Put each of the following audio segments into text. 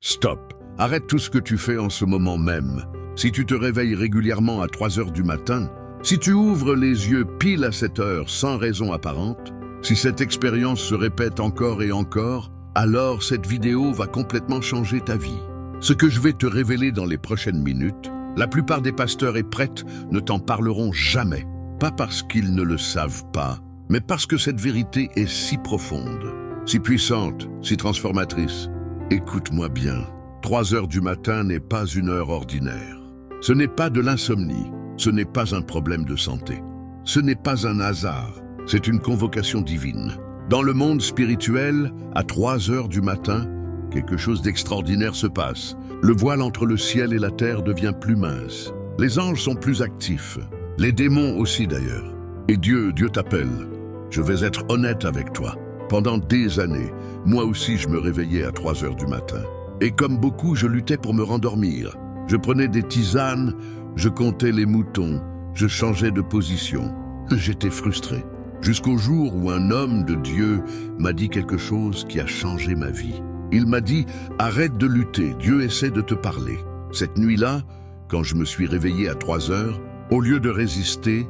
Stop. Arrête tout ce que tu fais en ce moment même. Si tu te réveilles régulièrement à 3 heures du matin, si tu ouvres les yeux pile à cette heure sans raison apparente, si cette expérience se répète encore et encore, alors cette vidéo va complètement changer ta vie. Ce que je vais te révéler dans les prochaines minutes, la plupart des pasteurs et prêtres ne t'en parleront jamais. Pas parce qu'ils ne le savent pas, mais parce que cette vérité est si profonde, si puissante, si transformatrice. Écoute-moi bien, 3 heures du matin n'est pas une heure ordinaire. Ce n'est pas de l'insomnie, ce n'est pas un problème de santé. Ce n'est pas un hasard, c'est une convocation divine. Dans le monde spirituel, à 3 heures du matin, quelque chose d'extraordinaire se passe. Le voile entre le ciel et la terre devient plus mince. Les anges sont plus actifs, les démons aussi d'ailleurs. Et Dieu t'appelle. Je vais être honnête avec toi. Pendant des années, moi aussi je me réveillais à 3 heures du matin. Et comme beaucoup, je luttais pour me rendormir. Je prenais des tisanes, je comptais les moutons, je changeais de position. J'étais frustré. Jusqu'au jour où un homme de Dieu m'a dit quelque chose qui a changé ma vie. Il m'a dit « Arrête de lutter, Dieu essaie de te parler ». Cette nuit-là, quand je me suis réveillé à 3 heures, au lieu de résister,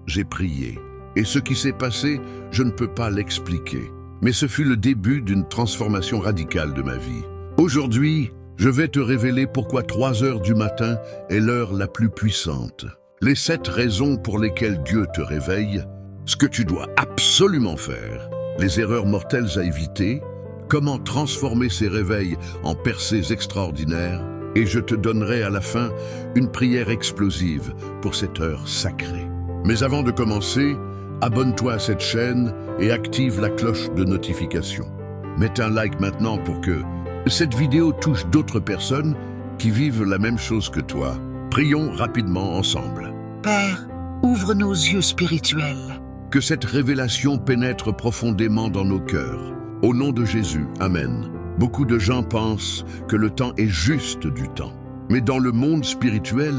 j'ai prié. Et ce qui s'est passé, je ne peux pas l'expliquer. Mais ce fut le début d'une transformation radicale de ma vie. Aujourd'hui, je vais te révéler pourquoi 3 heures du matin est l'heure la plus puissante. Les 7 raisons pour lesquelles Dieu te réveille, ce que tu dois absolument faire, les erreurs mortelles à éviter, comment transformer ces réveils en percées extraordinaires, et je te donnerai à la fin une prière explosive pour cette heure sacrée. Mais avant de commencer, abonne-toi à cette chaîne et active la cloche de notification. Mets un like maintenant pour que cette vidéo touche d'autres personnes qui vivent la même chose que toi. Prions rapidement ensemble. Père, ouvre nos yeux spirituels. Que cette révélation pénètre profondément dans nos cœurs. Au nom de Jésus, Amen. Beaucoup de gens pensent que le temps est juste du temps. Mais dans le monde spirituel,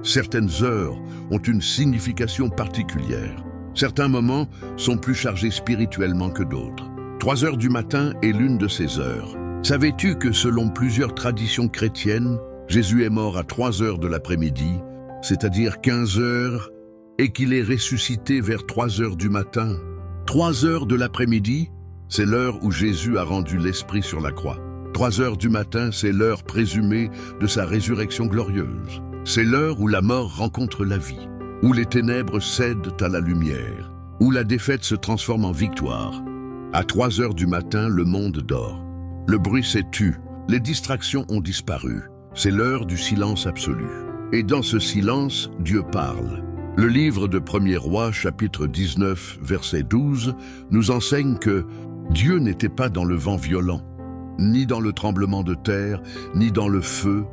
certaines heures ont une signification particulière. Certains moments sont plus chargés spirituellement que d'autres. 3 heures du matin est l'une de ces heures. Savais-tu que selon plusieurs traditions chrétiennes, Jésus est mort à 3 heures de l'après-midi, c'est-à-dire 15 heures, et qu'il est ressuscité vers 3 heures du matin? 3 heures de l'après-midi, c'est l'heure où Jésus a rendu l'Esprit sur la croix. 3 heures du matin, c'est l'heure présumée de sa résurrection glorieuse. C'est l'heure où la mort rencontre la vie, où les ténèbres cèdent à la lumière, où la défaite se transforme en victoire. À 3 heures du matin, le monde dort. Le bruit s'est tu, les distractions ont disparu. C'est l'heure du silence absolu. Et dans ce silence, Dieu parle. Le livre de 1er Roi, chapitre 19, verset 12, nous enseigne que Dieu n'était pas dans le vent violent, ni dans le tremblement de terre, ni dans le feu,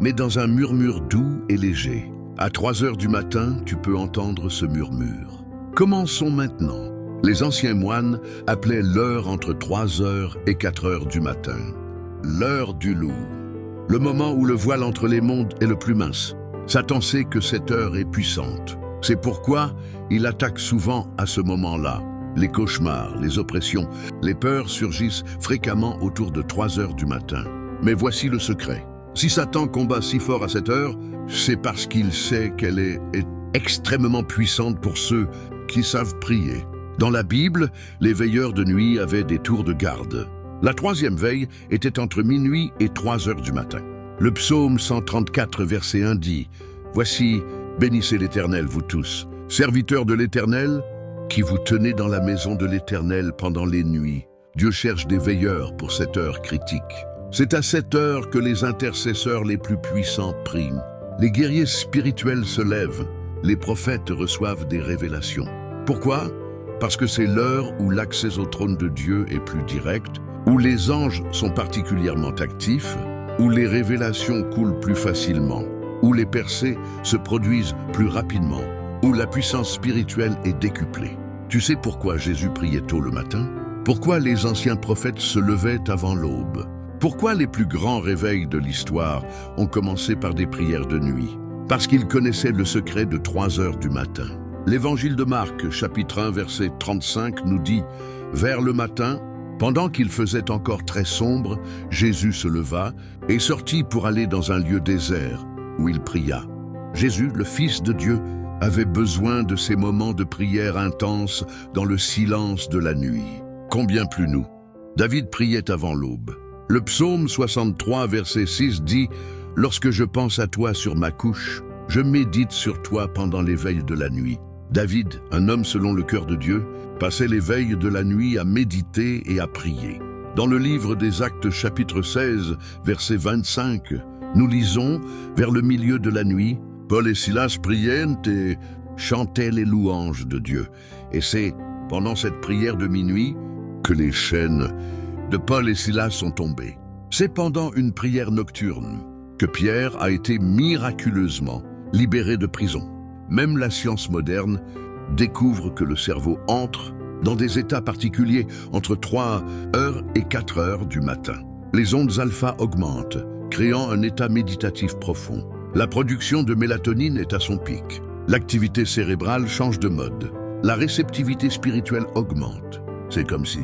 mais dans un murmure doux et léger. À 3 heures du matin, tu peux entendre ce murmure. Commençons maintenant. Les anciens moines appelaient l'heure entre 3 heures et 4 heures du matin. L'heure du loup. Le moment où le voile entre les mondes est le plus mince. Satan sait que cette heure est puissante. C'est pourquoi il attaque souvent à ce moment-là. Les cauchemars, les oppressions, les peurs surgissent fréquemment autour de 3 heures du matin. Mais voici le secret. Si Satan combat si fort à cette heure, c'est parce qu'il sait qu'elle est extrêmement puissante pour ceux qui savent prier. Dans la Bible, les veilleurs de nuit avaient des tours de garde. La 3e veille était entre minuit et 3 heures du matin. Le psaume 134, verset 1 dit « Voici, bénissez l'Éternel, vous tous, serviteurs de l'Éternel, qui vous tenez dans la maison de l'Éternel pendant les nuits. Dieu cherche des veilleurs pour cette heure critique. C'est à cette heure que les intercesseurs les plus puissants prient. Les guerriers spirituels se lèvent, les prophètes reçoivent des révélations. Pourquoi ? Parce que c'est l'heure où l'accès au trône de Dieu est plus direct, où les anges sont particulièrement actifs, où les révélations coulent plus facilement, où les percées se produisent plus rapidement, où la puissance spirituelle est décuplée. Tu sais pourquoi Jésus priait tôt le matin? Pourquoi les anciens prophètes se levaient avant l'aube? Pourquoi les plus grands réveils de l'histoire ont commencé par des prières de nuit? Parce qu'ils connaissaient le secret de 3 heures du matin. L'évangile de Marc, chapitre 1, verset 35, nous dit « Vers le matin, Pendant qu'il faisait encore très sombre, Jésus se leva et sortit pour aller dans un lieu désert, où il pria. Jésus, le Fils de Dieu, avait besoin de ces moments de prière intense dans le silence de la nuit. Combien plus nous? David priait avant l'aube. Le psaume 63, verset 6 dit « Lorsque je pense à toi sur ma couche, je médite sur toi pendant les veilles de la nuit. » David, un homme selon le cœur de Dieu, passait les veilles de la nuit à méditer et à prier. Dans le livre des Actes chapitre 16, verset 25, nous lisons « Vers le milieu de la nuit, Paul et Silas priaient et chantaient les louanges de Dieu. » Et c'est pendant cette prière de minuit que les chaînes de Paul et Silas sont tombées. C'est pendant une prière nocturne que Pierre a été miraculeusement libéré de prison. Même la science moderne découvre que le cerveau entre dans des états particuliers entre 3 heures et 4 heures du matin. Les ondes alpha augmentent, créant un état méditatif profond. La production de mélatonine est à son pic. L'activité cérébrale change de mode. La réceptivité spirituelle augmente. C'est comme si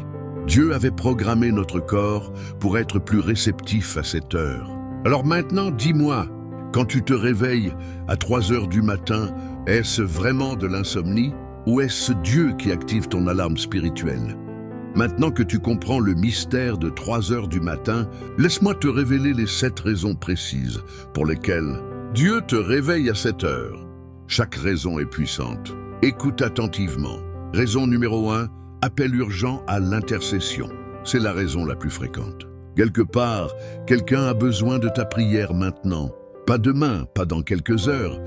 Dieu avait programmé notre corps pour être plus réceptif à cette heure. Alors maintenant, dis-moi, quand tu te réveilles à 3 heures du matin, est-ce vraiment de l'insomnie ou est-ce Dieu qui active ton alarme spirituelle? Maintenant que tu comprends le mystère de 3 heures du matin, laisse-moi te révéler les 7 raisons précises pour lesquelles Dieu te réveille à cette heure. Chaque raison est puissante. Écoute attentivement. Raison numéro 1, appel urgent à l'intercession. C'est la raison la plus fréquente. Quelque part, quelqu'un a besoin de ta prière maintenant. Pas demain, pas dans quelques heures,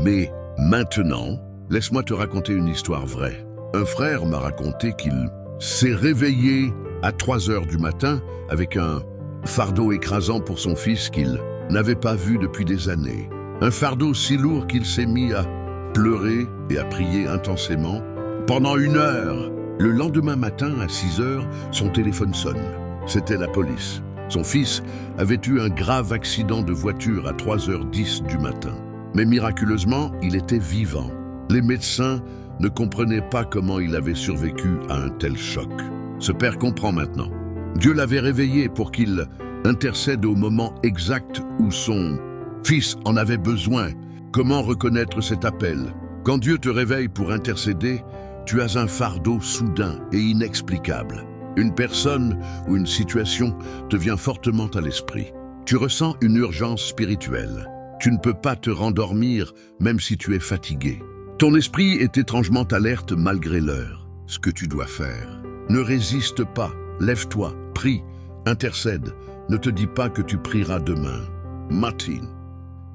mais maintenant. Laisse-moi te raconter une histoire vraie. Un frère m'a raconté qu'il s'est réveillé à 3 heures du matin avec un fardeau écrasant pour son fils qu'il n'avait pas vu depuis des années. Un fardeau si lourd qu'il s'est mis à pleurer et à prier intensément. Pendant 1 heure, le lendemain matin à 6 heures, son téléphone sonne. C'était la police. Son fils avait eu un grave accident de voiture à 3h10 du matin. Mais miraculeusement, il était vivant. Les médecins ne comprenaient pas comment il avait survécu à un tel choc. Ce père comprend maintenant. Dieu l'avait réveillé pour qu'il intercède au moment exact où son fils en avait besoin. Comment reconnaître cet appel? Quand Dieu te réveille pour intercéder, tu as un fardeau soudain et inexplicable. Une personne ou une situation te vient fortement à l'esprit. Tu ressens une urgence spirituelle. Tu ne peux pas te rendormir même si tu es fatigué. Ton esprit est étrangement alerte malgré l'heure. Ce que tu dois faire. Ne résiste pas, lève-toi, prie, intercède. Ne te dis pas que tu prieras demain. Matin.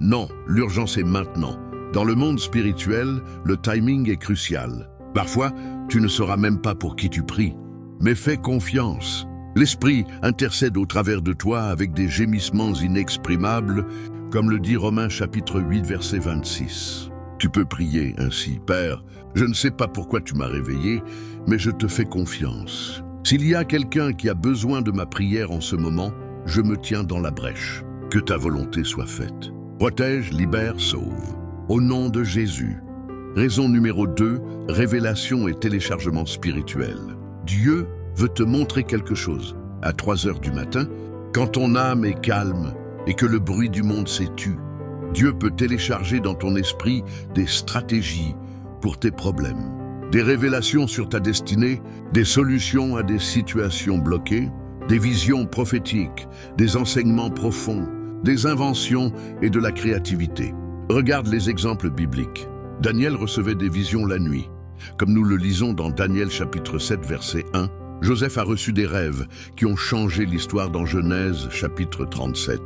Non, l'urgence est maintenant. Dans le monde spirituel, le timing est crucial. Parfois, tu ne sauras même pas pour qui tu pries. Mais fais confiance. L'Esprit intercède au travers de toi avec des gémissements inexprimables, comme le dit Romains chapitre 8, verset 26. Tu peux prier ainsi, Père, je ne sais pas pourquoi tu m'as réveillé, mais je te fais confiance. S'il y a quelqu'un qui a besoin de ma prière en ce moment, je me tiens dans la brèche. Que ta volonté soit faite. Protège, libère, sauve. Au nom de Jésus. Raison numéro 2, révélation et téléchargement spirituel. Dieu veut te montrer quelque chose. À 3 heures du matin, quand ton âme est calme et que le bruit du monde s'est tu, Dieu peut télécharger dans ton esprit des stratégies pour tes problèmes, des révélations sur ta destinée, des solutions à des situations bloquées, des visions prophétiques, des enseignements profonds, des inventions et de la créativité. Regarde les exemples bibliques. Daniel recevait des visions la nuit. Comme nous le lisons dans Daniel chapitre 7 verset 1, Joseph a reçu des rêves qui ont changé l'histoire dans Genèse chapitre 37.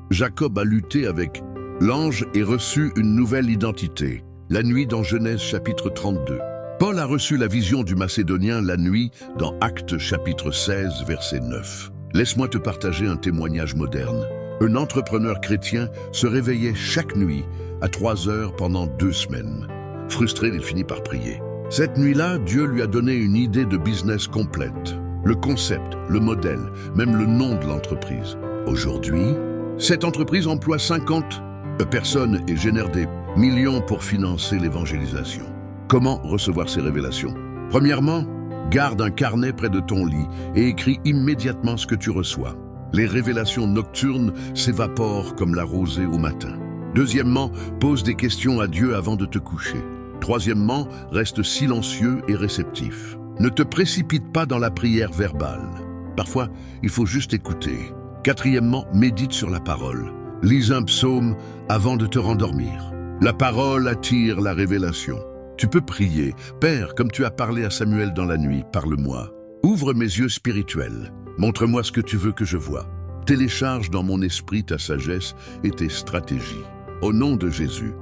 Jacob a lutté avec l'ange et reçu une nouvelle identité, la nuit dans Genèse chapitre 32. Paul a reçu la vision du Macédonien la nuit dans Actes chapitre 16 verset 9. Laisse-moi te partager un témoignage moderne. Un entrepreneur chrétien se réveillait chaque nuit à 3 heures pendant 2 semaines. Frustré, il finit par prier. Cette nuit-là, Dieu lui a donné une idée de business complète. Le concept, le modèle, même le nom de l'entreprise. Aujourd'hui, cette entreprise emploie 50 personnes et génère des millions pour financer l'évangélisation. Comment recevoir ces révélations? Premièrement, Garde un carnet près de ton lit et écris immédiatement ce que tu reçois. Les révélations nocturnes s'évaporent comme la rosée au matin. Deuxièmement, pose des questions à Dieu avant de te coucher. Troisièmement, reste silencieux et réceptif. Ne te précipite pas dans la prière verbale. Parfois, il faut juste écouter. Quatrièmement, médite sur la parole. Lis un psaume avant de te rendormir. La parole attire la révélation. Tu peux prier. Père, comme tu as parlé à Samuel dans la nuit, parle-moi. Ouvre mes yeux spirituels. Montre-moi ce que tu veux que je vois. Télécharge dans mon esprit ta sagesse et tes stratégies. Au nom de Jésus.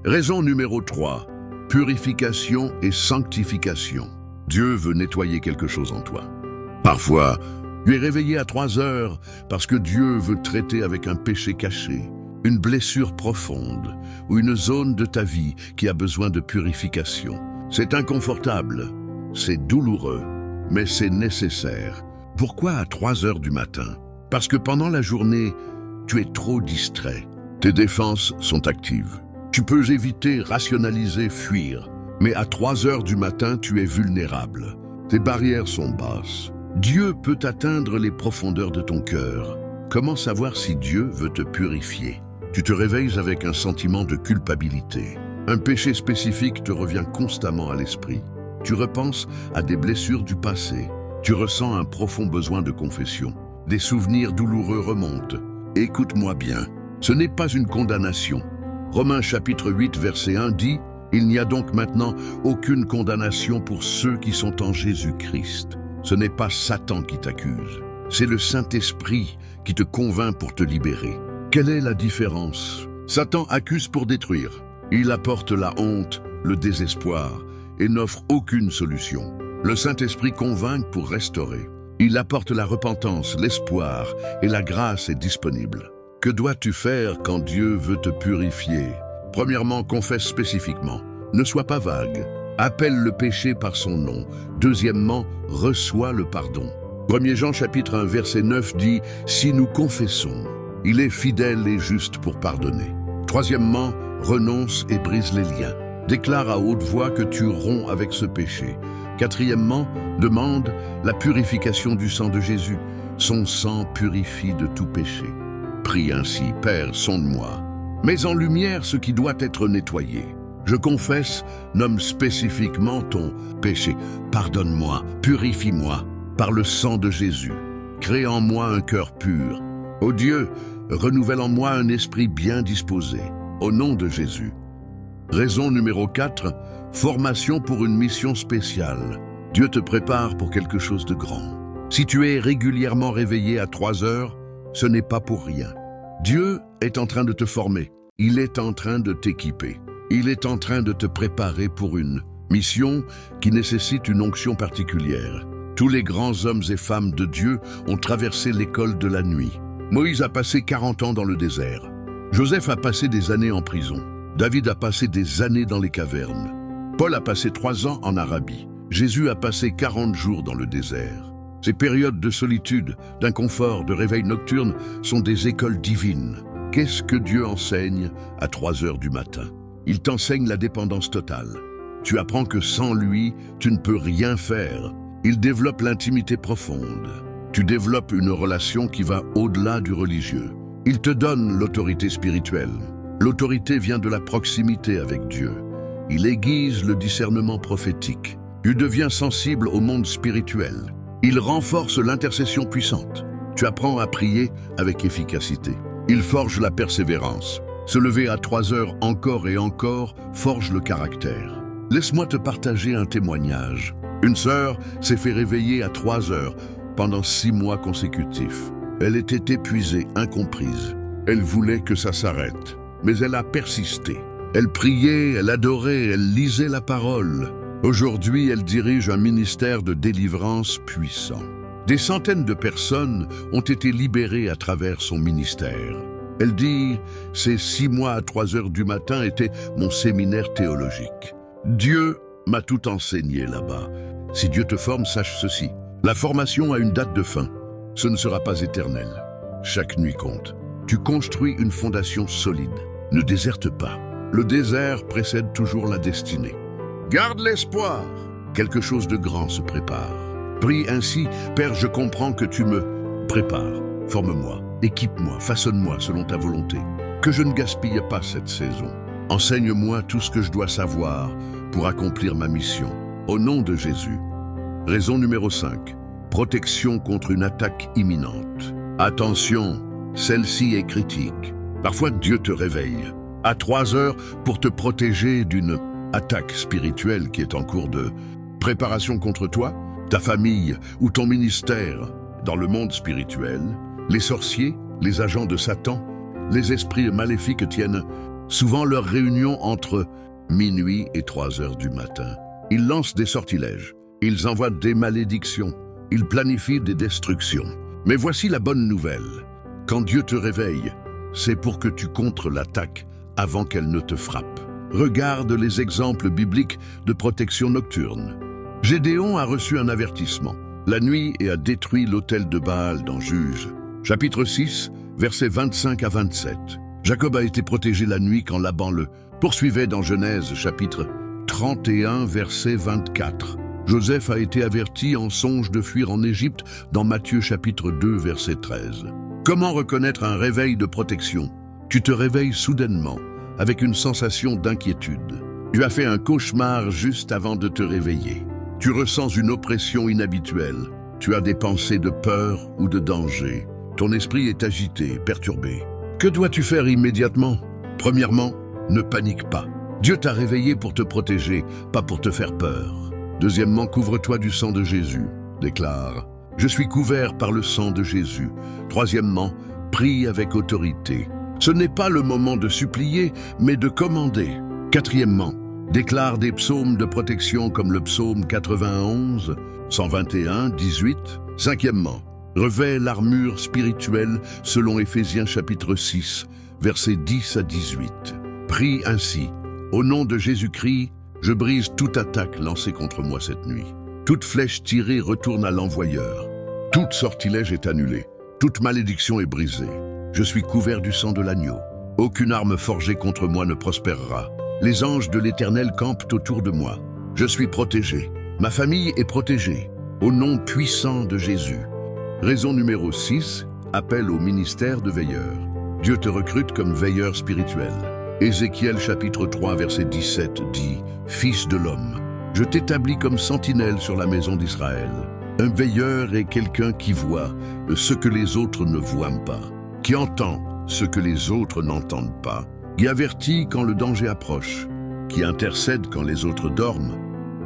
Raison numéro 3. Purification et sanctification. Dieu veut nettoyer quelque chose en toi. Parfois, tu es réveillé à 3 heures parce que Dieu veut traiter avec un péché caché, une blessure profonde ou une zone de ta vie qui a besoin de purification. C'est inconfortable, c'est douloureux, mais c'est nécessaire. Pourquoi à 3 heures du matin? Parce que pendant la journée, tu es trop distrait. Tes défenses sont actives. Tu peux éviter, rationaliser, fuir. Mais à 3 heures du matin, tu es vulnérable. Tes barrières sont basses. Dieu peut atteindre les profondeurs de ton cœur. Comment savoir si Dieu veut te purifier? Tu te réveilles avec un sentiment de culpabilité. Un péché spécifique te revient constamment à l'esprit. Tu repenses à des blessures du passé. Tu ressens un profond besoin de confession. Des souvenirs douloureux remontent. Écoute-moi bien, ce n'est pas une condamnation. Romains chapitre 8, verset 1 dit « Il n'y a donc maintenant aucune condamnation pour ceux qui sont en Jésus-Christ. » Ce n'est pas Satan qui t'accuse, c'est le Saint-Esprit qui te convainc pour te libérer. Quelle est la différence? Satan accuse pour détruire. Il apporte la honte, le désespoir et n'offre aucune solution. Le Saint-Esprit convainc pour restaurer. Il apporte la repentance, l'espoir et la grâce est disponible. Que dois-tu faire quand Dieu veut te purifier? Premièrement, confesse spécifiquement. Ne sois pas vague. Appelle le péché par son nom. Deuxièmement, reçois le pardon. 1 Jean chapitre 1 verset 9 dit « Si nous confessons, il est fidèle et juste pour pardonner. » Troisièmement, renonce et brise les liens. Déclare à haute voix que tu romps avec ce péché. Quatrièmement, demande la purification du sang de Jésus. Son sang purifie de tout péché. Prie ainsi, Père, sonde-moi. Mets en lumière ce qui doit être nettoyé. Je confesse, nomme spécifiquement ton péché. Pardonne-moi, purifie-moi par le sang de Jésus. Crée en moi un cœur pur. Ô Dieu, renouvelle en moi un esprit bien disposé. Au nom de Jésus. Raison numéro 4, formation pour une mission spéciale. Dieu te prépare pour quelque chose de grand. Si tu es régulièrement réveillé à 3 heures, ce n'est pas pour rien. Dieu est en train de te former. Il est en train de t'équiper. Il est en train de te préparer pour une mission qui nécessite une onction particulière. Tous les grands hommes et femmes de Dieu ont traversé l'école de la nuit. Moïse a passé 40 ans dans le désert. Joseph a passé des années en prison. David a passé des années dans les cavernes. Paul a passé 3 ans en Arabie. Jésus a passé 40 jours dans le désert. Ces périodes de solitude, d'inconfort, de réveil nocturne sont des écoles divines. Qu'est-ce que Dieu enseigne à 3 heures du matin? Il t'enseigne la dépendance totale. Tu apprends que sans lui, tu ne peux rien faire. Il développe l'intimité profonde. Tu développes une relation qui va au-delà du religieux. Il te donne l'autorité spirituelle. L'autorité vient de la proximité avec Dieu. Il aiguise le discernement prophétique. Tu deviens sensible au monde spirituel. Il renforce l'intercession puissante. Tu apprends à prier avec efficacité. Il forge la persévérance. Se lever à 3 heures encore et encore forge le caractère. Laisse-moi te partager un témoignage. Une sœur s'est fait réveiller à 3 heures pendant 6 mois consécutifs. Elle était épuisée, incomprise. Elle voulait que ça s'arrête, mais elle a persisté. Elle priait, elle adorait, elle lisait la parole. Aujourd'hui, elle dirige un ministère de délivrance puissant. Des centaines de personnes ont été libérées à travers son ministère. Elle dit « Ces 6 mois à 3 heures du matin étaient mon séminaire théologique. Dieu m'a tout enseigné là-bas. Si Dieu te forme, sache ceci. La formation a une date de fin. Ce ne sera pas éternel. Chaque nuit compte. Tu construis une fondation solide. Ne déserte pas. Le désert précède toujours la destinée. Garde l'espoir. quelque chose de grand se prépare. Prie ainsi, Père, je comprends que tu me prépares. Forme-moi, équipe-moi, façonne-moi selon ta volonté. Que je ne gaspille pas cette saison. Enseigne-moi tout ce que je dois savoir pour accomplir ma mission. Au nom de Jésus. Raison numéro 5. Protection contre une attaque imminente. Attention, celle-ci est critique. Parfois Dieu te réveille à 3 heures pour te protéger d'une attaque spirituelle qui est en cours de préparation contre toi, ta famille ou ton ministère. Dans le monde spirituel, les sorciers, les agents de Satan, les esprits maléfiques tiennent souvent leur réunion entre minuit et 3 heures du matin. Ils lancent des sortilèges, ils envoient des malédictions, ils planifient des destructions. Mais voici la bonne nouvelle. Quand Dieu te réveille, c'est pour que tu contres l'attaque avant qu'elle ne te frappe. Regarde les exemples bibliques de protection nocturne. Gédéon a reçu un avertissement la nuit et a détruit l'autel de Baal dans Juge. Chapitre 6, versets 25 à 27. Jacob a été protégé la nuit quand Laban le poursuivait dans Genèse, chapitre 31, verset 24. Joseph a été averti en songe de fuir en Égypte dans Matthieu, chapitre 2, verset 13. Comment reconnaître un réveil de protection? Tu te réveilles soudainement, avec une sensation d'inquiétude. Tu as fait un cauchemar juste avant de te réveiller. Tu ressens une oppression inhabituelle. Tu as des pensées de peur ou de danger. Ton esprit est agité, perturbé. Que dois-tu faire immédiatement? Premièrement, ne panique pas. Dieu t'a réveillé pour te protéger, pas pour te faire peur. Deuxièmement, couvre-toi du sang de Jésus. Déclare, je suis couvert par le sang de Jésus. Troisièmement, prie avec autorité. Ce n'est pas le moment de supplier, mais de commander. Quatrièmement, déclare des psaumes de protection comme le psaume 91, 121, 18. Cinquièmement, revêt l'armure spirituelle selon Éphésiens chapitre 6, versets 10 à 18. Prie ainsi, au nom de Jésus-Christ, je brise toute attaque lancée contre moi cette nuit. Toute flèche tirée retourne à l'envoyeur. Toute sortilège est annulée. Toute malédiction est brisée. Je suis couvert du sang de l'agneau. Aucune arme forgée contre moi ne prospérera. Les anges de l'Éternel campent autour de moi. Je suis protégé. Ma famille est protégée. Au nom puissant de Jésus. Raison numéro 6, appel au ministère de veilleur. Dieu te recrute comme veilleur spirituel. Ézéchiel chapitre 3 verset 17 dit « Fils de l'homme, je t'établis comme sentinelle sur la maison d'Israël. » Un veilleur est quelqu'un qui voit ce que les autres ne voient pas, qui entend ce que les autres n'entendent pas, qui avertit quand le danger approche, qui intercède quand les autres dorment,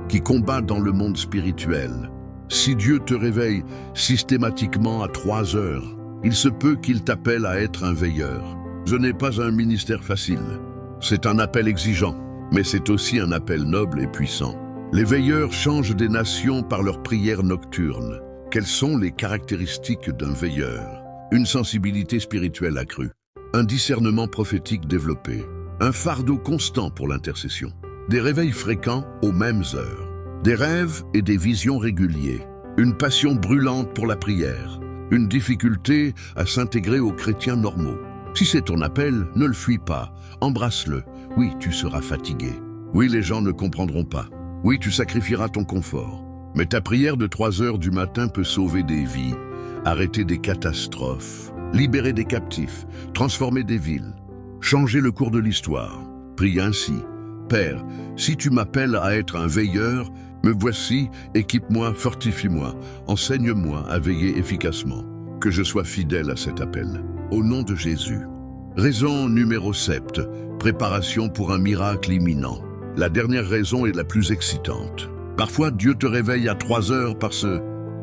qui combat dans le monde spirituel. Si Dieu te réveille systématiquement à 3 heures, il se peut qu'il t'appelle à être un veilleur. Ce n'est pas un ministère facile. C'est un appel exigeant, mais c'est aussi un appel noble et puissant. Les veilleurs changent des nations par leurs prières nocturnes. Quelles sont les caractéristiques d'un veilleur? Une sensibilité spirituelle accrue, un discernement prophétique développé, un fardeau constant pour l'intercession, des réveils fréquents aux mêmes heures, des rêves et des visions réguliers, une passion brûlante pour la prière, une difficulté à s'intégrer aux chrétiens normaux. Si c'est ton appel, ne le fuis pas, embrasse-le. Oui, tu seras fatigué. Oui, les gens ne comprendront pas. Oui, tu sacrifieras ton confort. Mais ta prière de 3 heures du matin peut sauver des vies, arrêter des catastrophes, libérer des captifs, transformer des villes, changer le cours de l'histoire. Prie ainsi. Père, si tu m'appelles à être un veilleur, me voici, équipe-moi, fortifie-moi, enseigne-moi à veiller efficacement. Que je sois fidèle à cet appel. Au nom de Jésus. Raison numéro 7. Préparation pour un miracle imminent. La dernière raison est la plus excitante. Parfois, Dieu te réveille à 3 heures parce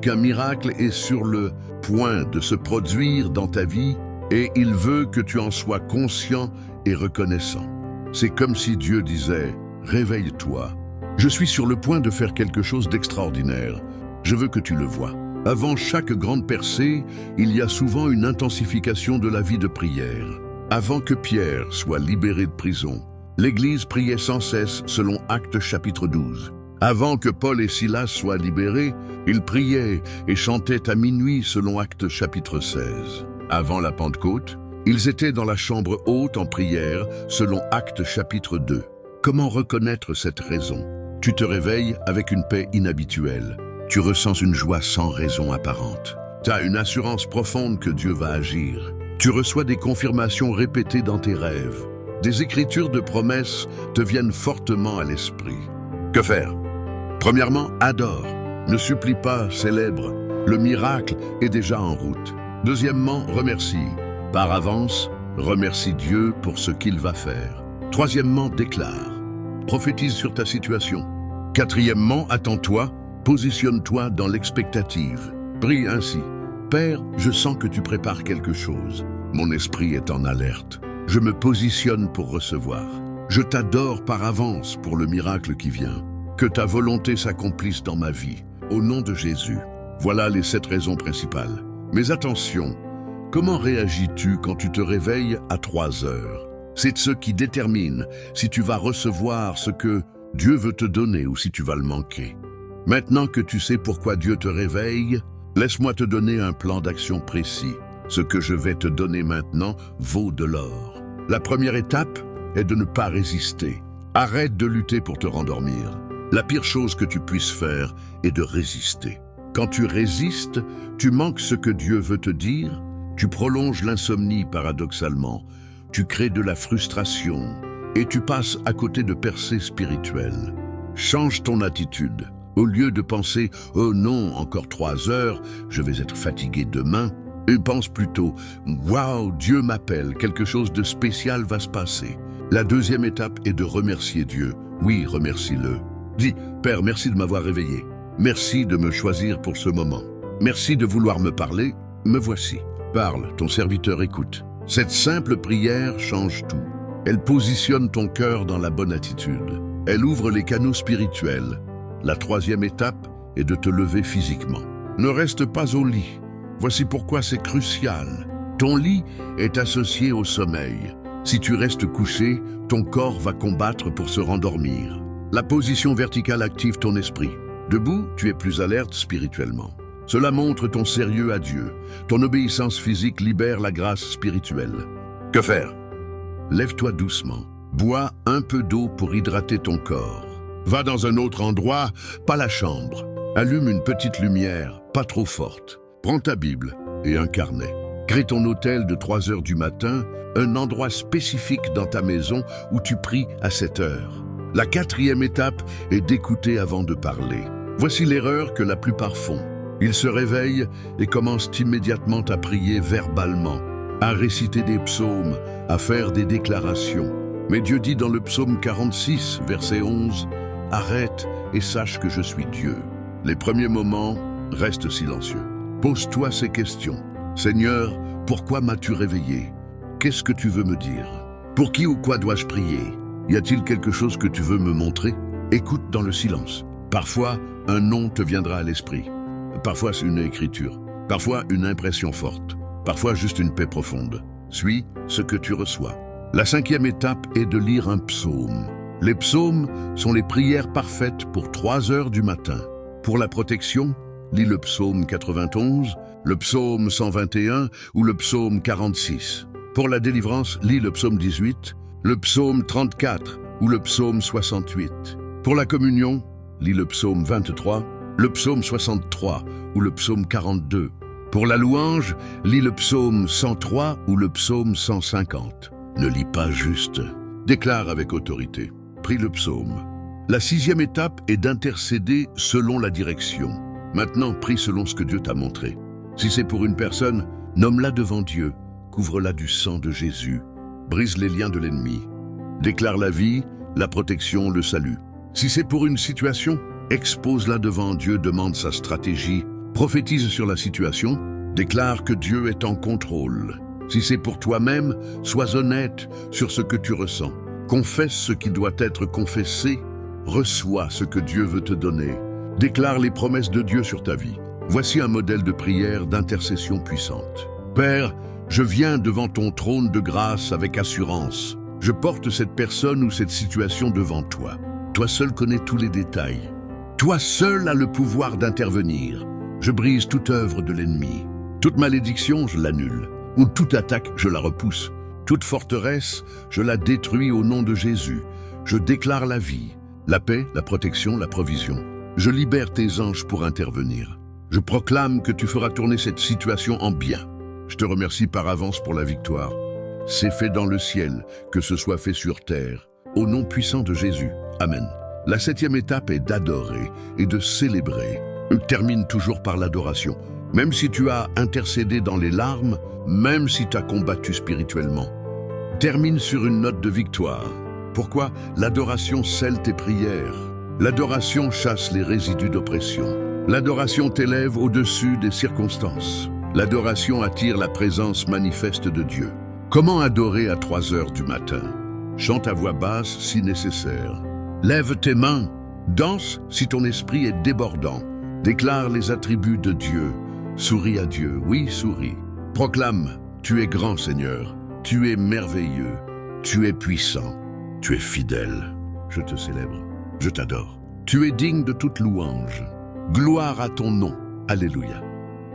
qu'un miracle est sur le point de se produire dans ta vie et il veut que tu en sois conscient et reconnaissant. C'est comme si Dieu disait « Réveille-toi. Je suis sur le point de faire quelque chose d'extraordinaire. Je veux que tu le vois. » Avant chaque grande percée, il y a souvent une intensification de la vie de prière. Avant que Pierre soit libéré de prison, l'Église priait sans cesse selon Actes chapitre 12. Avant que Paul et Silas soient libérés, ils priaient et chantaient à minuit selon Actes chapitre 16. Avant la Pentecôte, ils étaient dans la chambre haute en prière selon Actes chapitre 2. Comment reconnaître cette raison? Tu te réveilles avec une paix inhabituelle. Tu ressens une joie sans raison apparente. Tu as une assurance profonde que Dieu va agir. Tu reçois des confirmations répétées dans tes rêves. Des écritures de promesses te viennent fortement à l'esprit. Que faire? Premièrement, adore. Ne supplie pas, célèbre. Le miracle est déjà en route. Deuxièmement, remercie. Par avance, remercie Dieu pour ce qu'il va faire. Troisièmement, déclare. Prophétise sur ta situation. Quatrièmement, attends-toi, positionne-toi dans l'expectative. Prie ainsi. Père, je sens que tu prépares quelque chose. Mon esprit est en alerte. Je me positionne pour recevoir. Je t'adore par avance pour le miracle qui vient. Que ta volonté s'accomplisse dans ma vie. Au nom de Jésus. Voilà les 7 raisons principales. Mais attention, comment réagis-tu quand tu te réveilles à 3 heures? C'est ce qui détermine si tu vas recevoir ce que Dieu veut te donner ou si tu vas le manquer. Maintenant que tu sais pourquoi Dieu te réveille, laisse-moi te donner un plan d'action précis. Ce que je vais te donner maintenant vaut de l'or. La première étape est de ne pas résister. Arrête de lutter pour te rendormir. La pire chose que tu puisses faire est de résister. Quand tu résistes, tu manques ce que Dieu veut te dire, tu prolonges l'insomnie paradoxalement, tu crées de la frustration et tu passes à côté de percées spirituelles. Change ton attitude. Au lieu de penser « Oh non, encore 3 heures, je vais être fatigué demain », et pense plutôt « Waouh, Dieu m'appelle, quelque chose de spécial va se passer ». La deuxième étape est de remercier Dieu. Oui, remercie-le. Dis « Père, merci de m'avoir réveillé. Merci de me choisir pour ce moment. Merci de vouloir me parler. Me voici. Parle, ton serviteur écoute. » Cette simple prière change tout. Elle positionne ton cœur dans la bonne attitude. Elle ouvre les canaux spirituels. La troisième étape est de te lever physiquement. Ne reste pas au lit. Voici pourquoi c'est crucial. Ton lit est associé au sommeil. Si tu restes couché, ton corps va combattre pour se rendormir. La position verticale active ton esprit. Debout, tu es plus alerte spirituellement. Cela montre ton sérieux à Dieu. Ton obéissance physique libère la grâce spirituelle. Que faire? Lève-toi doucement. Bois un peu d'eau pour hydrater ton corps. Va dans un autre endroit, pas la chambre. Allume une petite lumière, pas trop forte. Prends ta Bible et un carnet. Crée ton autel de 3 heures du matin, un endroit spécifique dans ta maison où tu pries à 7 heures. La 4e étape est d'écouter avant de parler. Voici l'erreur que la plupart font. Ils se réveillent et commencent immédiatement à prier verbalement, à réciter des psaumes, à faire des déclarations. Mais Dieu dit dans le psaume 46, verset 11, « Arrête et sache que je suis Dieu. » Les premiers moments, reste silencieux. Pose-toi ces questions. Seigneur, pourquoi m'as-tu réveillé? Qu'est-ce que tu veux me dire? Pour qui ou quoi dois-je prier? Y a-t-il quelque chose que tu veux me montrer? Écoute dans le silence. Parfois, un nom te viendra à l'esprit. Parfois, c'est une écriture. Parfois, une impression forte. Parfois, juste une paix profonde. Suis ce que tu reçois. La 5e étape est de lire un psaume. Les psaumes sont les prières parfaites pour 3 heures du matin. Pour la protection, lis le psaume 91, le psaume 121 ou le psaume 46. Pour la délivrance, lis le psaume 18, le psaume 34 ou le psaume 68. Pour la communion, lis le psaume 23, le psaume 63 ou le psaume 42. Pour la louange, lis le psaume 103 ou le psaume 150. Ne lis pas juste. Déclare avec autorité. Prie le psaume. La 6e étape est d'intercéder selon la direction. Maintenant, prie selon ce que Dieu t'a montré. Si c'est pour une personne, nomme-la devant Dieu. Couvre-la du sang de Jésus. Brise les liens de l'ennemi. Déclare la vie, la protection, le salut. Si c'est pour une situation, expose-la devant Dieu, demande sa stratégie. Prophétise sur la situation. Déclare que Dieu est en contrôle. Si c'est pour toi-même, sois honnête sur ce que tu ressens. Confesse ce qui doit être confessé. Reçois ce que Dieu veut te donner. Déclare les promesses de Dieu sur ta vie. Voici un modèle de prière d'intercession puissante. Père, je viens devant ton trône de grâce avec assurance. Je porte cette personne ou cette situation devant toi. Toi seul connais tous les détails. Toi seul as le pouvoir d'intervenir. Je brise toute œuvre de l'ennemi. Toute malédiction, je l'annule. Ou toute attaque, je la repousse. Toute forteresse, je la détruis au nom de Jésus. Je déclare la vie, la paix, la protection, la provision. Je libère tes anges pour intervenir. Je proclame que tu feras tourner cette situation en bien. Je te remercie par avance pour la victoire. C'est fait dans le ciel, que ce soit fait sur terre. Au nom puissant de Jésus. Amen. La 7e étape est d'adorer et de célébrer. Termine toujours par l'adoration. Même si tu as intercédé dans les larmes, même si tu as combattu spirituellement. Termine sur une note de victoire. Pourquoi? L'adoration scelle tes prières. L'adoration chasse les résidus d'oppression. L'adoration t'élève au-dessus des circonstances. L'adoration attire la présence manifeste de Dieu. Comment adorer à 3 heures du matin? Chante à voix basse si nécessaire. Lève tes mains. Danse si ton esprit est débordant. Déclare les attributs de Dieu. Souris à Dieu. Oui, souris. Proclame, tu es grand Seigneur. Tu es merveilleux. Tu es puissant. Tu es fidèle. Je te célèbre. Je t'adore. Tu es digne de toute louange. Gloire à ton nom. Alléluia.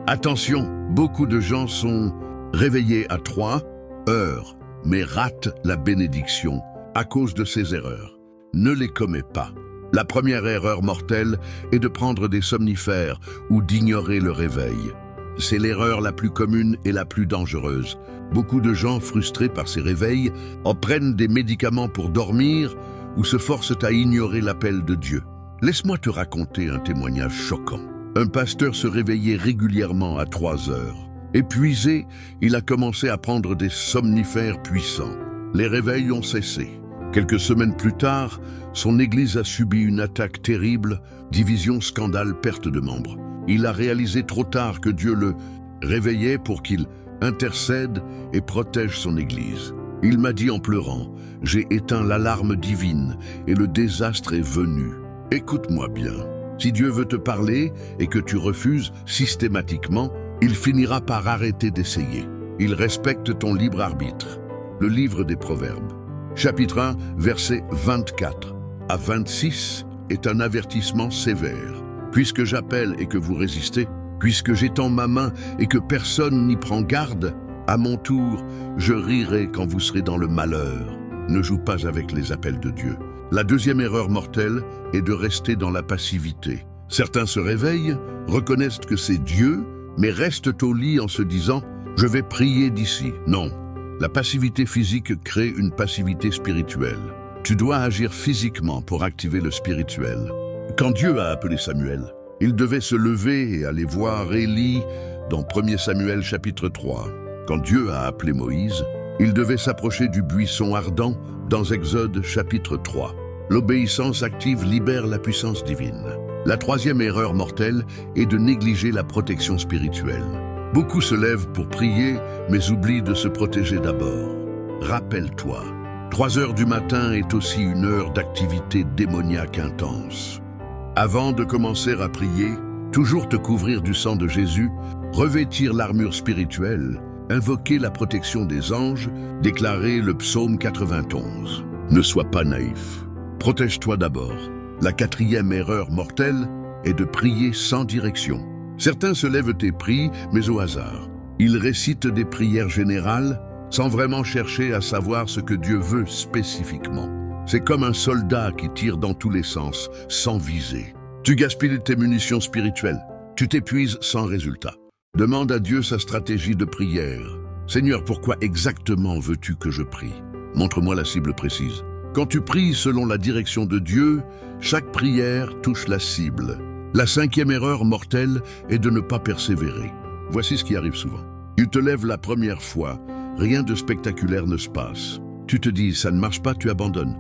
Attention, beaucoup de gens sont réveillés à 3 heures, mais ratent la bénédiction à cause de ces erreurs. Ne les commets pas. La première erreur mortelle est de prendre des somnifères ou d'ignorer le réveil. C'est l'erreur la plus commune et la plus dangereuse. Beaucoup de gens frustrés par ces réveils en prennent des médicaments pour dormir ou se forcent à ignorer l'appel de Dieu. Laisse-moi te raconter un témoignage choquant. Un pasteur se réveillait régulièrement à 3 heures. Épuisé, il a commencé à prendre des somnifères puissants. Les réveils ont cessé. Quelques semaines plus tard, son église a subi une attaque terrible, division, scandale, perte de membres. Il a réalisé trop tard que Dieu le réveillait pour qu'il intercède et protège son église. Il m'a dit en pleurant, « J'ai éteint l'alarme divine et le désastre est venu. » Écoute-moi bien. Si Dieu veut te parler et que tu refuses systématiquement, il finira par arrêter d'essayer. Il respecte ton libre arbitre. Le livre des Proverbes, chapitre 1, versets 24 à 26, est un avertissement sévère. Puisque j'appelle et que vous résistez, puisque j'étends ma main et que personne n'y prend garde, à mon tour, je rirai quand vous serez dans le malheur. Ne joue pas avec les appels de Dieu. La deuxième erreur mortelle est de rester dans la passivité. Certains se réveillent, reconnaissent que c'est Dieu, mais restent au lit en se disant « Je vais prier d'ici ». Non, la passivité physique crée une passivité spirituelle. Tu dois agir physiquement pour activer le spirituel. Quand Dieu a appelé Samuel, il devait se lever et aller voir Élie dans 1 Samuel chapitre 3. Quand Dieu a appelé Moïse, il devait s'approcher du buisson ardent dans Exode chapitre 3. L'obéissance active libère la puissance divine. La troisième erreur mortelle est de négliger la protection spirituelle. Beaucoup se lèvent pour prier, mais oublient de se protéger d'abord. Rappelle-toi, 3 heures du matin est aussi une heure d'activité démoniaque intense. Avant de commencer à prier, toujours te couvrir du sang de Jésus, revêtir l'armure spirituelle, invoquer la protection des anges, déclarer le psaume 91. Ne sois pas naïf. Protège-toi d'abord. La 4e erreur mortelle est de prier sans direction. Certains se lèvent et prient, mais au hasard. Ils récitent des prières générales sans vraiment chercher à savoir ce que Dieu veut spécifiquement. C'est comme un soldat qui tire dans tous les sens, sans viser. Tu gaspilles tes munitions spirituelles. Tu t'épuises sans résultat. Demande à Dieu sa stratégie de prière. Seigneur, pourquoi exactement veux-tu que je prie? Montre-moi la cible précise. Quand tu pries selon la direction de Dieu, chaque prière touche la cible. La 5e erreur mortelle est de ne pas persévérer. Voici ce qui arrive souvent. Tu te lèves la première fois, rien de spectaculaire ne se passe. Tu te dis, ça ne marche pas, tu abandonnes.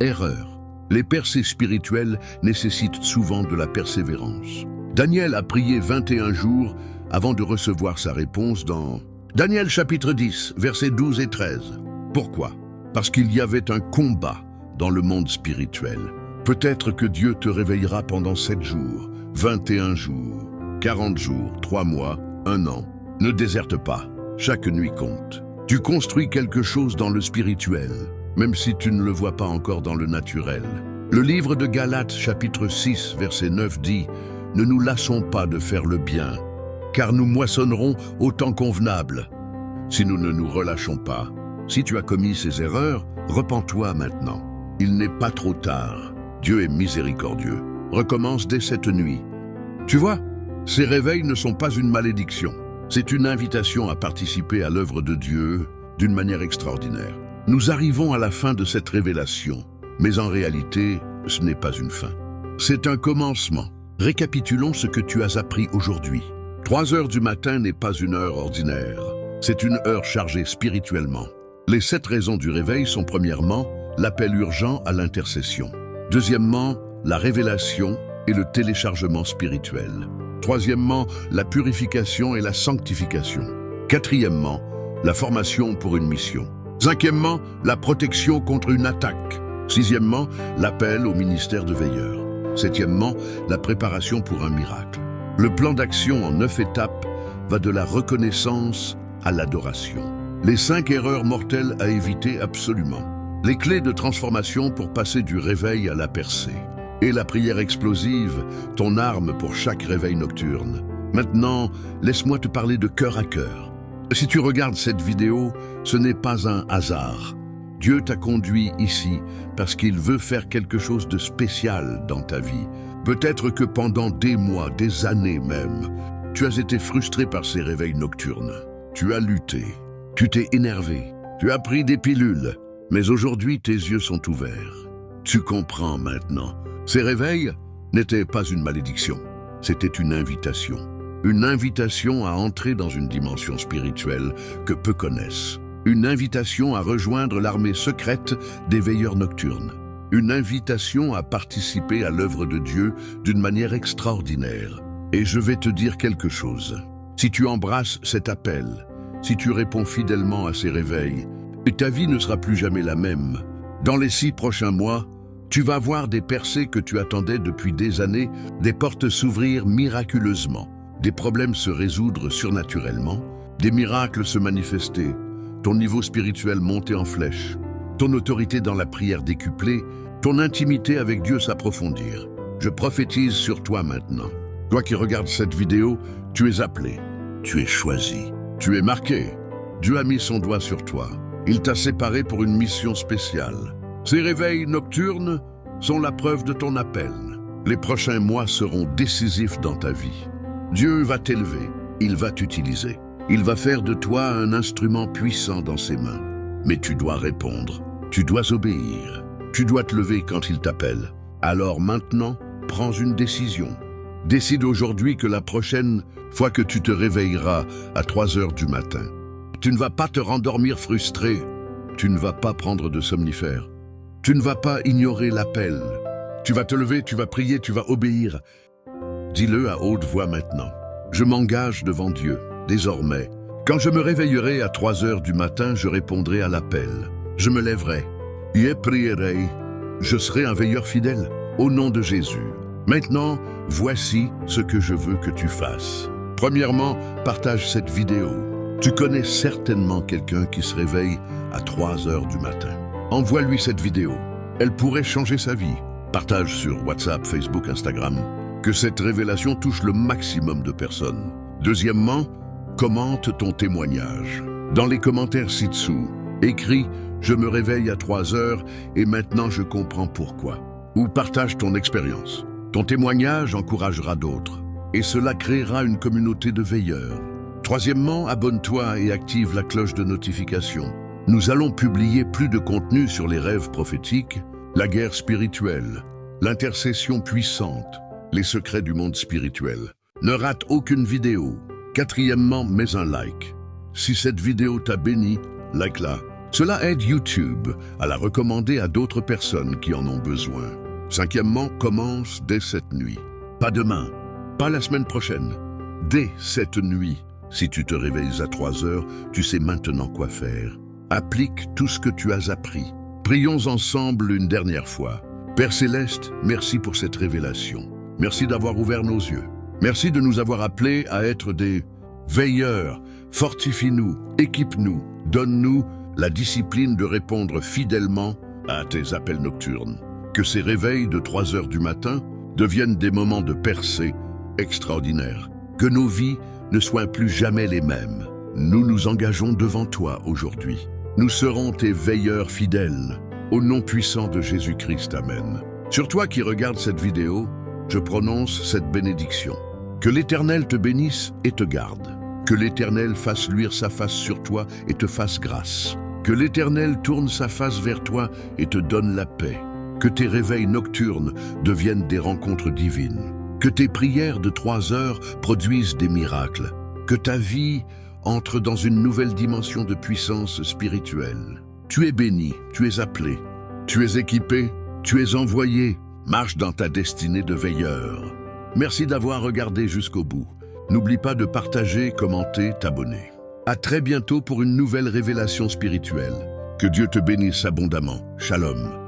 Erreur. Les percées spirituelles nécessitent souvent de la persévérance. Daniel a prié 21 jours avant de recevoir sa réponse dans Daniel chapitre 10, versets 12 et 13. Pourquoi? Parce qu'il y avait un combat dans le monde spirituel. Peut-être que Dieu te réveillera pendant 7 jours, 21 jours, 40 jours, 3 mois, 1 an. Ne déserte pas, chaque nuit compte. Tu construis quelque chose dans le spirituel, même si tu ne le vois pas encore dans le naturel. Le livre de Galates chapitre 6, verset 9 dit « Ne nous lassons pas de faire le bien, car nous moissonnerons au temps convenable. Si nous ne nous relâchons pas, si tu as commis ces erreurs, repens-toi maintenant. Il n'est pas trop tard. Dieu est miséricordieux. Recommence dès cette nuit. Tu vois, ces réveils ne sont pas une malédiction. C'est une invitation à participer à l'œuvre de Dieu d'une manière extraordinaire. Nous arrivons à la fin de cette révélation, mais en réalité, ce n'est pas une fin. C'est un commencement. Récapitulons ce que tu as appris aujourd'hui. 3 heures du matin n'est pas une heure ordinaire. C'est une heure chargée spirituellement. Les 7 raisons du réveil sont premièrement, l'appel urgent à l'intercession. Deuxièmement, la révélation et le téléchargement spirituel. Troisièmement, la purification et la sanctification. Quatrièmement, la formation pour une mission. Cinquièmement, la protection contre une attaque. Sixièmement, l'appel au ministère de veilleur. Septièmement, la préparation pour un miracle. Le plan d'action en 9 étapes va de la reconnaissance à l'adoration. Les 5 erreurs mortelles à éviter absolument. Les clés de transformation pour passer du réveil à la percée. Et la prière explosive, ton arme pour chaque réveil nocturne. Maintenant, laisse-moi te parler de cœur à cœur. Si tu regardes cette vidéo, ce n'est pas un hasard. Dieu t'a conduit ici parce qu'il veut faire quelque chose de spécial dans ta vie. Peut-être que pendant des mois, des années même, tu as été frustré par ces réveils nocturnes. Tu as lutté, tu t'es énervé, tu as pris des pilules, mais aujourd'hui tes yeux sont ouverts. Tu comprends maintenant. Ces réveils n'étaient pas une malédiction, c'était une invitation. Une invitation à entrer dans une dimension spirituelle que peu connaissent. Une invitation à rejoindre l'armée secrète des veilleurs nocturnes. Une invitation à participer à l'œuvre de Dieu d'une manière extraordinaire. Et je vais te dire quelque chose. Si tu embrasses cet appel, si tu réponds fidèlement à ces réveils, ta vie ne sera plus jamais la même. Dans les 6 prochains mois, tu vas voir des percées que tu attendais depuis des années, des portes s'ouvrir miraculeusement, des problèmes se résoudre surnaturellement, des miracles se manifester, ton niveau spirituel monter en flèche, ton autorité dans la prière décuplée, ton intimité avec Dieu s'approfondir. Je prophétise sur toi maintenant. Toi qui regardes cette vidéo, tu es appelé, tu es choisi, tu es marqué. Dieu a mis son doigt sur toi. Il t'a séparé pour une mission spéciale. Ces réveils nocturnes sont la preuve de ton appel. Les prochains mois seront décisifs dans ta vie. Dieu va t'élever, il va t'utiliser. Il va faire de toi un instrument puissant dans ses mains. Mais tu dois répondre, tu dois obéir, tu dois te lever quand il t'appelle. Alors maintenant, prends une décision. Décide aujourd'hui que la prochaine fois que tu te réveilleras à 3 heures du matin, tu ne vas pas te rendormir frustré, tu ne vas pas prendre de somnifères, tu ne vas pas ignorer l'appel. Tu vas te lever, tu vas prier, tu vas obéir. Dis-le à haute voix maintenant. Je m'engage devant Dieu. Désormais, quand je me réveillerai à 3 heures du matin, je répondrai à l'appel. Je me lèverai, je prierai, je serai un veilleur fidèle, au nom de Jésus. Maintenant, voici ce que je veux que tu fasses. Premièrement, partage cette vidéo. Tu connais certainement quelqu'un qui se réveille à 3 heures du matin. Envoie-lui cette vidéo. Elle pourrait changer sa vie. Partage sur WhatsApp, Facebook, Instagram. Que cette révélation touche le maximum de personnes. Deuxièmement, commente ton témoignage. Dans les commentaires ci-dessous, écris « Je me réveille à 3 heures et maintenant je comprends pourquoi » ou partage ton expérience. Ton témoignage encouragera d'autres et cela créera une communauté de veilleurs. Troisièmement, abonne-toi et active la cloche de notification. Nous allons publier plus de contenu sur les rêves prophétiques, la guerre spirituelle, l'intercession puissante, les secrets du monde spirituel. Ne rate aucune vidéo. Quatrièmement, mets un like. Si cette vidéo t'a béni, like-la. Cela aide YouTube à la recommander à d'autres personnes qui en ont besoin. Cinquièmement, commence dès cette nuit. Pas demain, pas la semaine prochaine. Dès cette nuit, si tu te réveilles à 3 heures, tu sais maintenant quoi faire. Applique tout ce que tu as appris. Prions ensemble une dernière fois. Père Céleste, merci pour cette révélation. Merci d'avoir ouvert nos yeux. Merci de nous avoir appelés à être des veilleurs. Fortifie-nous, équipe-nous, donne-nous la discipline de répondre fidèlement à tes appels nocturnes. Que ces réveils de 3 heures du matin deviennent des moments de percée extraordinaires. Que nos vies ne soient plus jamais les mêmes. Nous nous engageons devant toi aujourd'hui. Nous serons tes veilleurs fidèles. Au nom puissant de Jésus-Christ, Amen. Sur toi qui regardes cette vidéo, je prononce cette bénédiction. Que l'Éternel te bénisse et te garde. Que l'Éternel fasse luire sa face sur toi et te fasse grâce. Que l'Éternel tourne sa face vers toi et te donne la paix. Que tes réveils nocturnes deviennent des rencontres divines. Que tes prières de 3 heures produisent des miracles. Que ta vie entre dans une nouvelle dimension de puissance spirituelle. Tu es béni, tu es appelé, tu es équipé, tu es envoyé. Marche dans ta destinée de veilleur. Merci d'avoir regardé jusqu'au bout. N'oublie pas de partager, commenter, t'abonner. À très bientôt pour une nouvelle révélation spirituelle. Que Dieu te bénisse abondamment. Shalom.